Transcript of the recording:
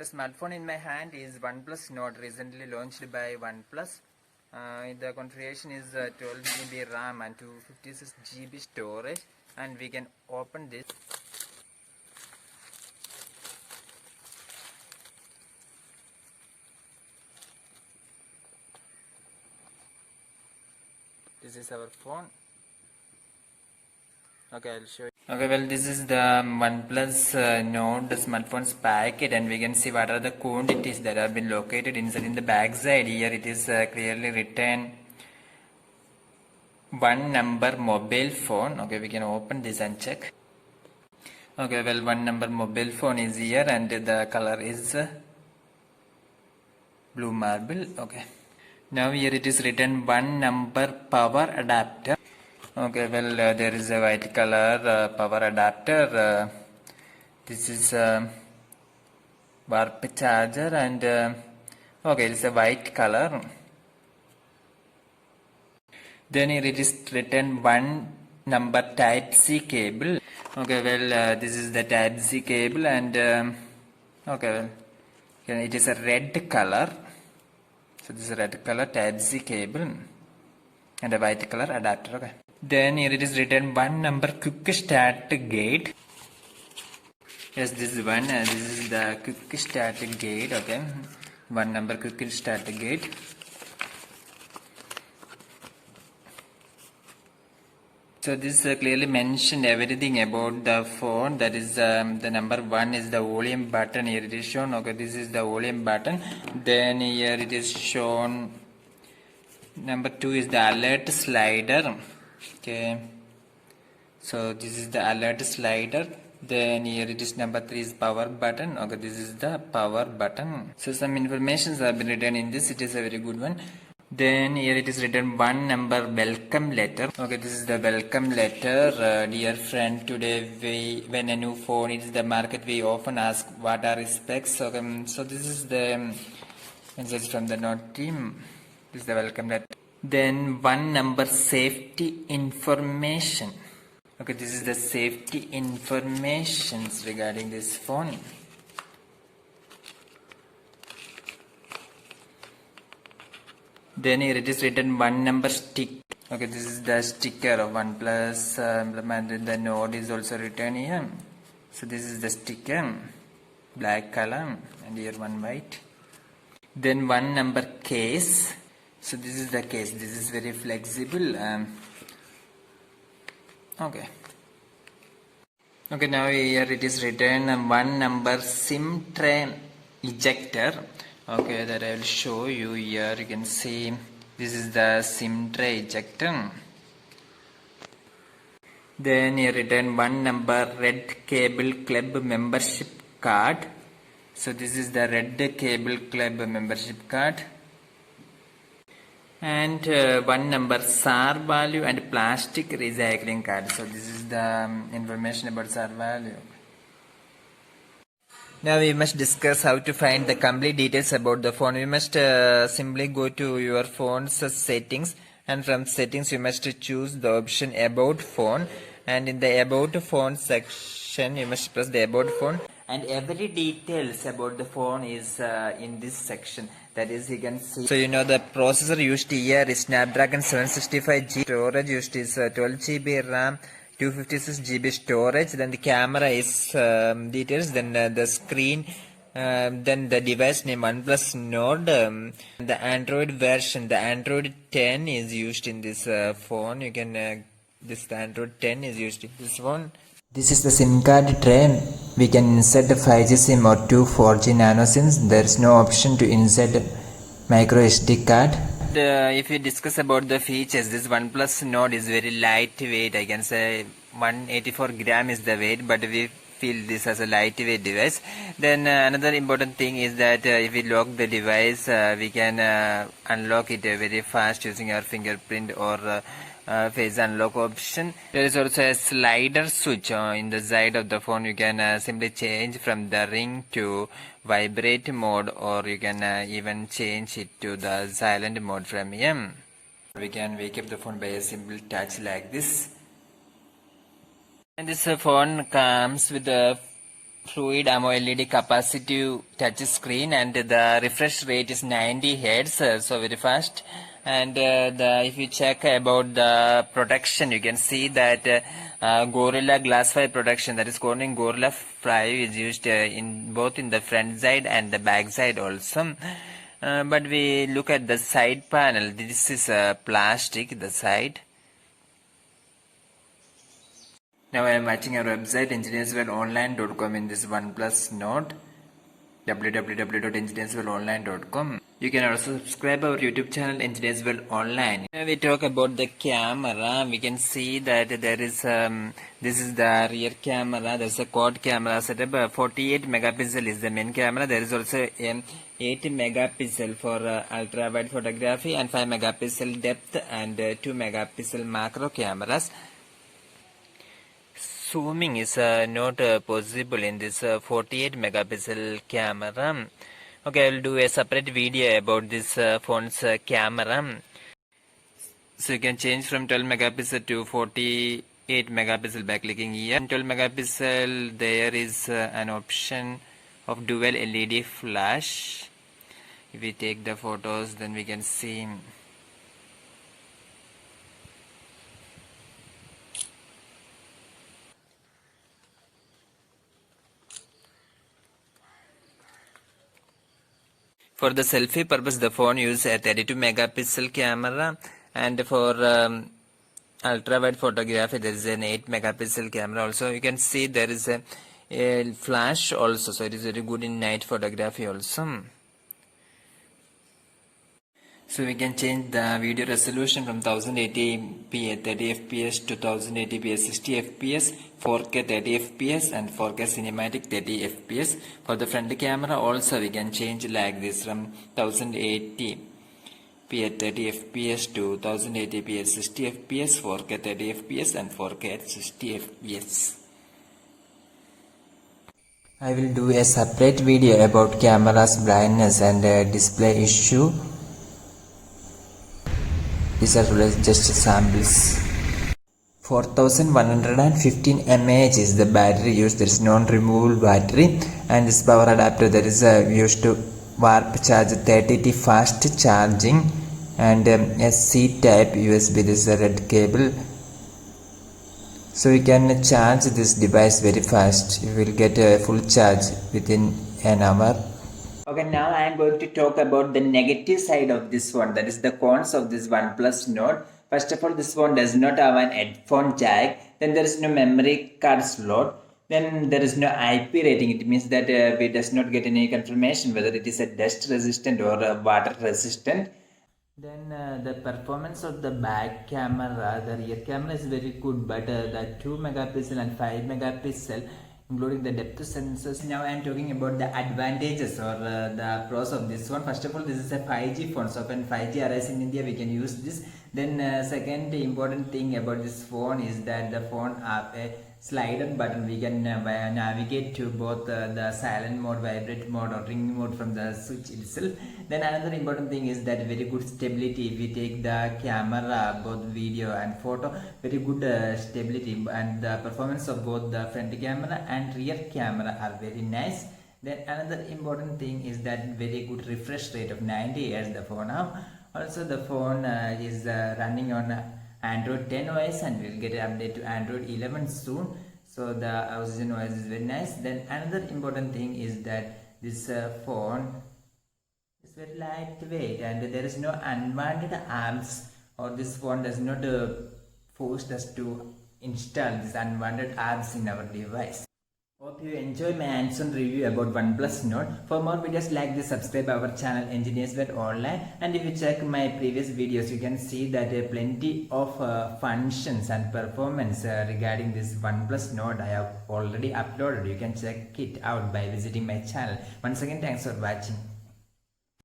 The smartphone in my hand is OnePlus Nord, recently launched by OnePlus. The configuration is 12 GB RAM and 256 GB storage, and we can open this. This is our phone. Okay, I'll show you. Okay, well, this is the OnePlus Nord smartphone's packet, and we can see what are the quantities that have been located inside. In the back side here, it is clearly written one number mobile phone. Okay, we can open this and check. Okay, well, one number mobile phone is here, and the color is blue marble. Okay, now here it is written one number power adapter. Okay, well, there is a white color power adapter. This is warp charger, and okay, it's a white color. Then here it is written one number type C cable. Okay, well, this is the type C cable, and okay, well, it is a red color. So this is a red color type C cable and a white color adapter. Okay. Then here it is written one number quick start gate. Yes, this is one. This is the quick start gate. Okay, one number quick start gate. So this clearly mentioned everything about the phone. That is the number one is the volume button. Here it is shown. Okay, this is the volume button. Then here it is shown. Number two is the alert slider. Okay, so this is the alert slider. Then here it is number three is power button. Okay, this is the power button. So some informations have been written in this. It is a very good one. Then here it is written one number welcome letter. Okay, this is the welcome letter. Dear friend, today when a new phone is the market, we often ask what are its specs. Okay, so this is the message from the Nord team. This is the welcome letter. Then one number safety information. Okay, this is the safety informations regarding this phone. Then here it is written one number stick. Okay, this is the sticker of OnePlus implemented. The Nord is also written here. So this is the sticker, black color, and here one white. Then one number case. So this is the case. This is very flexible. Okay. Okay, now here it is written one number SIM tray ejector. Okay, that I will show you here. You can see this is the SIM tray ejector. Then here written one number red cable club membership card. So this is the red cable club membership card. And one number SAR value and plastic recycling card. So this is the information about SAR value. Now we must discuss how to find the complete details about the phone. You must simply go to your phone's settings, and from settings you must choose the option about phone, and in the about phone section you must press the about phone, and every details about the phone is in this section. That is, you can see. So you know the processor used here is Snapdragon 765G. Storage used is 12 GB RAM, 256 GB storage. Then the camera is details. Then the screen. Then the device name OnePlus Nord. The Android version, the Android 10 is used in this phone. You can the Android 10 is used in this phone. This is the SIM card tray. We can insert the 5G SIM or two 4G nano SIMs. There is no option to insert micro SD card. If we discuss about the features, this OnePlus Nord is very lightweight. I can say 184 gram is the weight, but we feel this as a lightweight device. Then another important thing is that if we lock the device, we can unlock it very fast using our fingerprint or face unlock option. There is also a slider switch in the side of the phone. You can simply change from the ring to vibrate mode, or you can even change it to the silent mode from here. We can wake up the phone by a simple touch like this. And this phone comes with a Fluid AMOLED capacitive touch screen, and the refresh rate is 90 Hz, so very fast. And if you check about the protection, you can see that Gorilla Glass 5 protection, that is Corning Gorilla 5, is used in both in the front side and the back side also. But we look at the side panel. This is plastic, the side. Now I am watching our website engineersworldonline.com in this OnePlus Nord, www.engineersworldonline.com. You can also subscribe our YouTube channel Engineers World Online. When we talk about the camera, we can see that there is this is the rear camera. There's a quad camera setup. 48 megapixel is the main camera. There is also 8 megapixel for ultra wide photography and 5 megapixel depth and 2 megapixel macro cameras. Zooming is not possible in this 48 megapixel camera. Okay, I will do a separate video about this phone's camera. So you can change from 12 megapixel to 48 megapixel by clicking here. In 12 megapixel there is an option of dual LED flash. If we take the photos, then we can see. For the selfie purpose, the phone uses a 32 megapixel camera, and for ultra wide photography there is an 8 megapixel camera. Also you can see there is a flash also, so it is very good in night photography also. So we can change the video resolution from 1080p at 30 fps to 1080p at 60 fps, 4K 30 fps and 4K cinematic 30 fps. For the front camera also we can change like this from 1080p at 30 fps to 1080p at 60 fps, 4K 30 fps and 4K at 60 fps. I will do a separate video about camera's brightness and display issue. These are just samples. 4115 mAh is the battery used. There is non-removable battery, and this power adapter that is used to warp charge 30T fast charging, and a C-type USB. This is a red cable, so you can charge this device very fast. You will get a full charge within an hour. Okay, now I am going to talk about the negative side of this one, that is the cons of this OnePlus Nord. First of all, this phone does not have an headphone jack, then there is no memory card slot, then there is no IP rating. It means that we does not get any confirmation whether it is a dust resistant or water resistant. Then the performance of the back camera, the rear camera is very good, but the 2 megapixel and 5 megapixel including the depth sensors. Now I am talking about the advantages or the pros of this one. First of all, this is a 5G phone, so when 5G arrives in India we can use this. Then second important thing about this phone is that the phone have a slider button. We can navigate to both the silent mode, vibrate mode or ring mode from the switch itself. Then another important thing is that very good stability. If we take the camera, both video and photo, very good stability, and the performance of both the front camera and rear camera are very nice. Then another important thing is that very good refresh rate of 90 Hz the phone have. Also the phone is running on Android 10 OS, and we'll get an update to Android 11 soon. So the OxygenOS is very nice. Then another important thing is that this phone is very lightweight, and there is no unwanted apps, or this phone does not force us to install these unwanted apps in our device. Hope you enjoy my hands-on review about OnePlus Nord. For more videos like this, subscribe our channel Engineers World Online, and if you check my previous videos, you can see that plenty of functions and performance regarding this OnePlus Nord I have already uploaded. You can check it out by visiting my channel. Once again, thanks for watching.